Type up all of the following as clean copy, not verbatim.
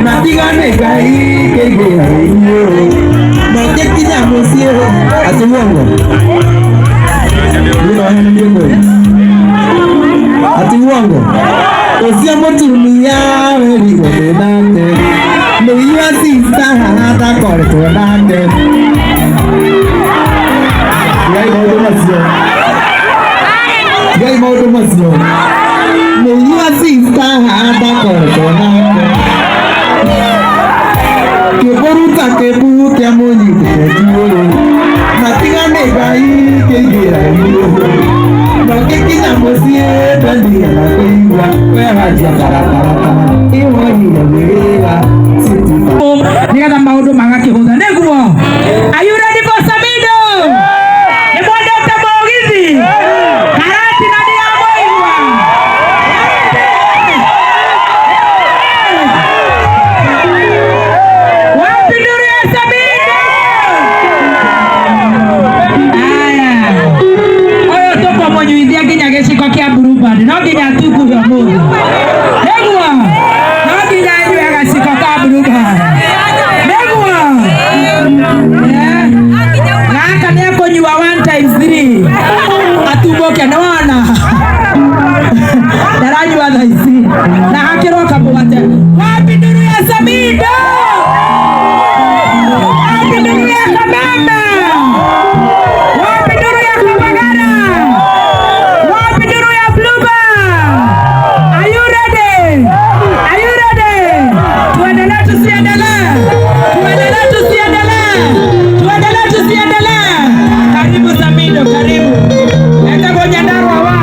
Natigane kai kege ayo. Makikinya musio atiwongo. Atiwongo. Osiamo tumia weli godante. Meya sista hata korto dante. Gai modo masio. Meya sista hata korto dante. Keburuta kebutia monyi kejuoro. Natigane gai kege ayo. Makikinya musio bandi ala kuiwa. Wehaja karakarata. Nikata maundu magakihutha niguo. Are you ready for Samido? Nimwendete Mugithi Karati na ndiamuigua. Wapi nduru ya Samido? Aya oyo tuko munyuithia nginya giciko kia Bluebird no nginya tukuhia mundu niguo. Atuboke naona darajwa dhaisi na hakiroka bwate wapi nduru ya Samido, wapi nduru ya Kabamba, wapi nduru ya Kabagara, wapi nduru ya Bluebird. Are you ready? Are you ready? Tuendelee tusiendelee? Tuendelee tusiendelee? Tuendelee tusiendelee? Karibu Samido, karibu. Enda kwenye Ndarwa wa.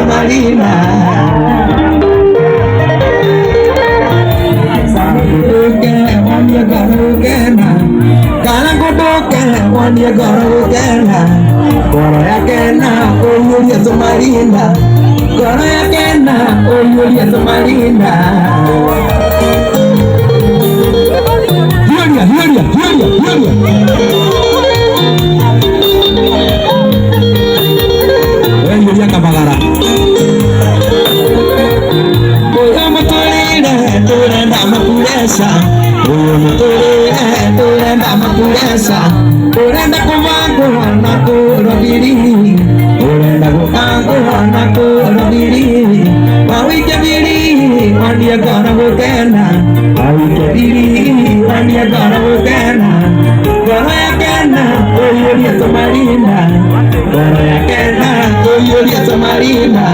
Marina. One year gonna get one year gonna get Korea Kena, oh Julia to Marina. Korea Kena, oh Julia to Marina. Julia. Julia Kabagara. Oya motore, tore na mapuresa. Oya motore, tore na mapuresa. Ore na kumango na kurobiri. Ore na kumango na kurobiri. Mawike biri, mandia gana wokena. Mawike biri, mandia gana wokena. Korea Kena, oh Julia to Marina. Korea Kena, oh Julia to Marina.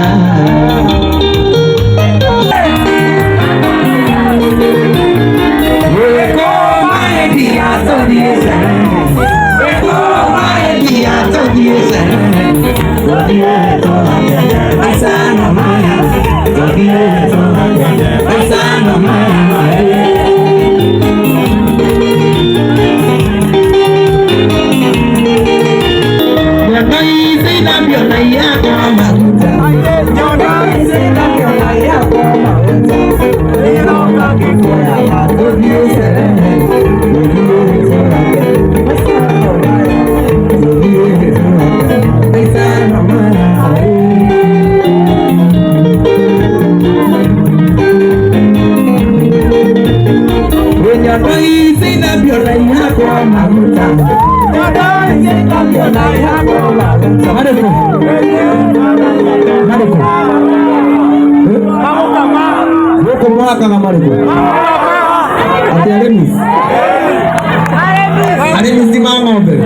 Aremis di mana be?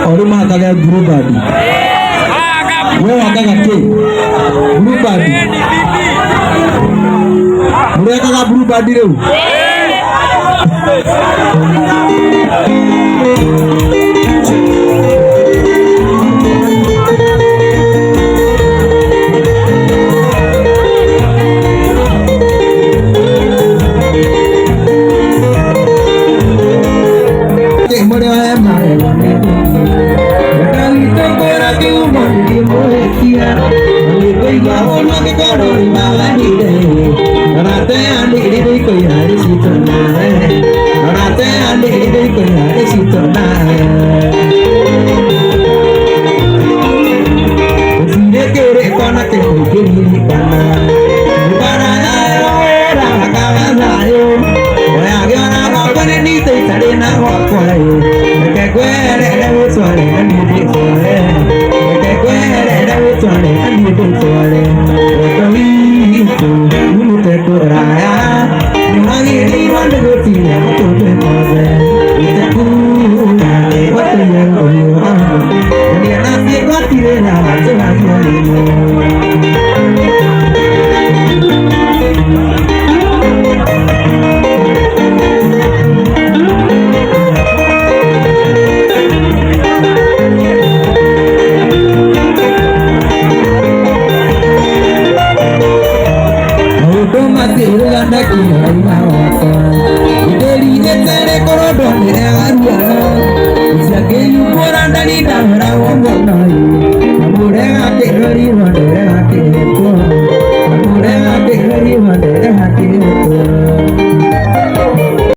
Orang mah kagak berubah. Wah kagak ke berubah. Mereka kagak berubah dia. Dari